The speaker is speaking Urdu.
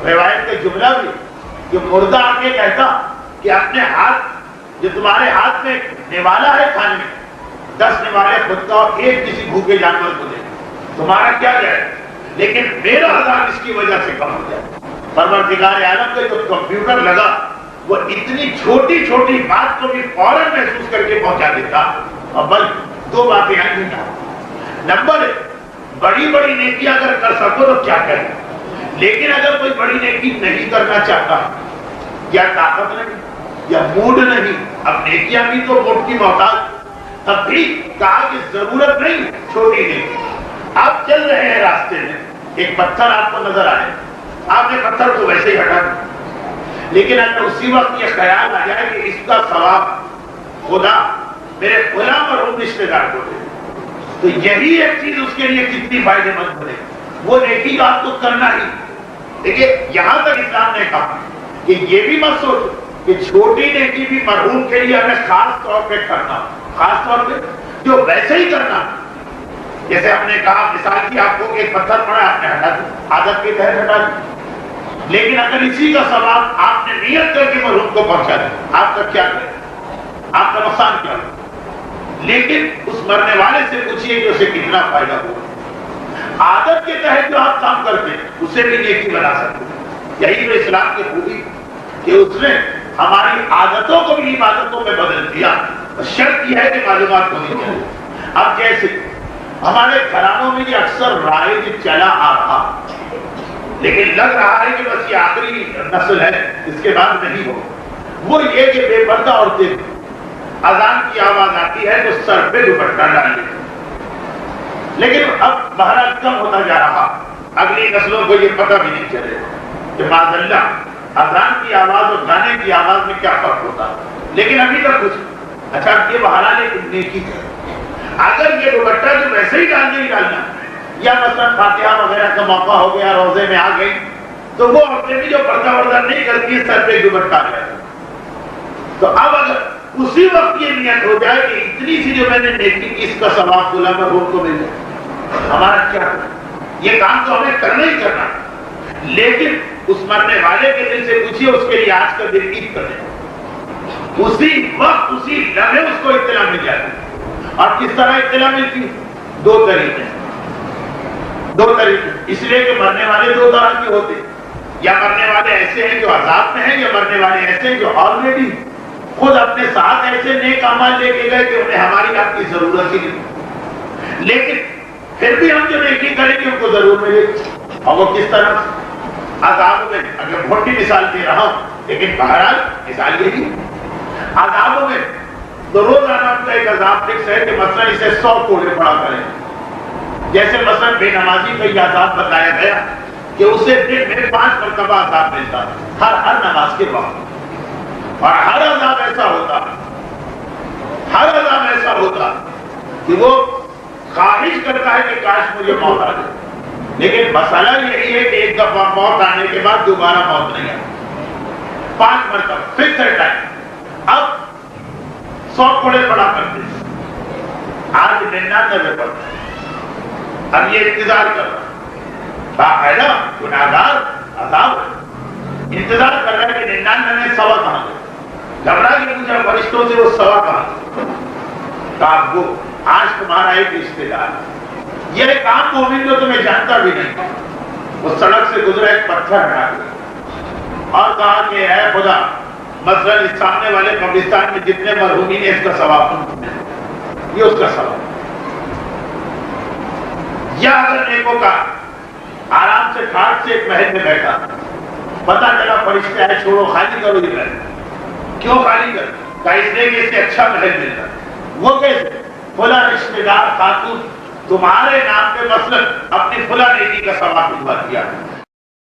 روایت کا جملہ بھی کہ مردہ آ کے کہتا کہ اپنے ہاتھ جو تمہارے ہاتھ میں نوالا ہے کھانے میں 10 نوالے خود کا اور 1 کسی بھوکے جانور کو دے، تمہارا کیا جائے، لیکن میرا عذاب اس کی وجہ سے کم ہو جائے۔ پروردگار عالم کا جو کمپیوٹر لگا وہ اتنی چھوٹی چھوٹی بات کو بھی فوراً محسوس کر کے پہنچا دیتا۔ اور بل 2 باتیں ہیں۔ نمبر 1، بڑی بڑی نیکیاں اگر کر سکو تو کیا کریں، لیکن اگر کوئی بڑی نیکی نہیں کرنا چاہتا، یا طاقت نہیں یا موڈ نہیں، اب نیکیاں بھی تو موڈ کی محتاج، تب بھی کہا کہ ضرورت نہیں چھوٹی نیکی۔ آپ چل رہے ہیں راستے میں، ایک پتھر آپ کو نظر آئے، آپ نے پتھر کو ویسے ہی ہٹا دیا، لیکن اگر اسی وقت یہ خیال آ جائے کہ اس کا ثواب خدا میرے فلاں مرحوم رشتے دار کو دے، تو یہی ایک چیز اس کے لیے کتنی فائدے مند بنے، وہ نیکی کا آپ کو کرنا ہی۔ دیکھیے یہاں تک اسلام نے کہا کہ یہ بھی مت سوچو کہ چھوٹی نیکی بھی مرحوم کے لیے ہمیں خاص طور پہ کرنا، خاص طور پہ جو ویسے ہی کرنا، جیسے ہم نے کہا مثال کی آپ کو ایک پتھر پڑا آپ نے ہٹا دیا، عادت کے تحت ہٹا دیا، لیکن اگر اسی کا ثواب آپ نے نیت کر کے مرحوم کو پہنچا دیا، آپ کا کیا کرے، آپ کا نقصان کیا ہو؟ لیکن اس مرنے والے سے پوچھئے کہ اسے کتنا فائدہ ہوا۔ عادت کے تحت جو آپ کام کرتے ہیں اسے بھی نیکی بنا سکتے ہیں۔ یہی تو اسلام کی خوبی کہ اس نے ہماری عادتوں کو بھی عبادتوں میں بدل دیا۔ شرط یہ ہے کہ معلومات ہونی چاہیے۔ اب جیسے ہمارے گھرانوں میں یہ اکثر رائج چلا آ رہا، لیکن لگ رہا ہے کہ بس یہ آخری نسل ہے، اس کے بعد نہیں ہو، وہ یہ کہ بے پردہ عورتیں اذان کی آواز آتی ہے تو سر پہ دوپٹہ ڈال لیتے، لیکن اب بہرحال کم ہوتا جا رہا، اگلی نسلوں کو یہ پتہ بھی نہیں چلے کہ معاذ اللہ اذان کی آواز اور گانے کی آواز میں کیا فرق ہوتا، لیکن ابھی تک کچھ اچھا یہ بہرحال ایک نیکی ہے۔ اگر یہ دوپٹہ جو ویسے ہی ڈالنا ہی ڈالنا، یا مثلا فاتحہ وغیرہ کا موقع ہو گیا، روزے میں آ گئی، تو وہ عورتیں بھی جو پردہ وردہ نہیں کرتی سر پہ دوپٹہ آ جائے، تو اب اگر اسی وقت یہ نیت ہو جائے کہ اتنی سی جو میں نے نیکی کی اس کا ثواب بلا مرحوم کو مل جائے، ہمارا کیا؟ یہ کام تو ہمیں کرنا ہی کرنا، لیکن اس مرنے والے کے دل سے پوچھیے اس کے لیے آج کا دن عید کر دیں، اسی وقت اسی لمحے اس کو اطلاع مل جاتی۔ اور کس طرح اطلاع ملتی؟ 2 طریقے، اس لیے کہ مرنے والے 2 طرح کے ہوتے، یا مرنے والے ایسے ہیں جو عذاب میں ہیں، یا مرنے والے ایسے ہیں جو آلریڈی خود اپنے ساتھ ایسے نیک اعمال لے کے گئے کہ انہیں ہماری آپ کی ضرورت ہی نہیں، لیکن پھر بھی ہم جو نیکی کریں گے ان کو ضرور ملے گی۔ اور وہ کس طرح؟ عذاب میں، اگر موٹی مثال دے رہا ہوں لیکن بہرحال مثال یہی، عذابوں میں تو روزانہ کا ایک عذاب فکس ہے کہ مثلا اسے 100 کوڑے پڑا کریں، جیسے مثلا بے نمازی کا یہ عذاب بتایا گیا کہ اسے دن میں 5 مرتبہ عذاب ملتا ہر نماز کے وقت، اور ہر عذاب ایسا ہوتا کہ وہ خواہش کرتا ہے کہ کاش مجھے موت آ جائے، لیکن مسئلہ یہی ہے کہ ایک دفعہ موت آنے کے بعد دوبارہ موت نہیں آتی، 5 مرتبہ فکس ہے ٹائم۔ اب 100 کوڑے پڑا کرتے، آج 99 پڑتے، اب یہ انتظار کر رہا باقاعدہ گناہگار عذاب انتظار کر رہا ہے کہ 99 میں 100 کہاں گئے، گھبرا کے پوچھا فرشتوں سے وہ 100 کہاں گئے، کہا وہ آج تمہارا ایک رشتے دار، یہ کام مومن جو تمہیں جانتا بھی نہیں، وہ سڑک سے گزرا ایک پتھر ہٹا دیا اور کہا کہ اے خدا مثلا اس سامنے والے قبرستان میں جتنے مرحومین ہیں اس کا ثواب، یہ اس کا ثواب۔ یا اگر نیکوں کا آرام سے کھاٹ سے ایک محل میں بیٹھا، پتا چلا فرشتے آئے چھوڑو خالی کرو یہ محل، کیوں خالی کر؟ کہا اس لیے کہ اس سے اچھا محل ملتا، وہ کیسے؟ فلاں رشتے دار خاتون تمہارے نام پہ مثلا اپنی فلاں نیکی کا ثواب دلوا دیا،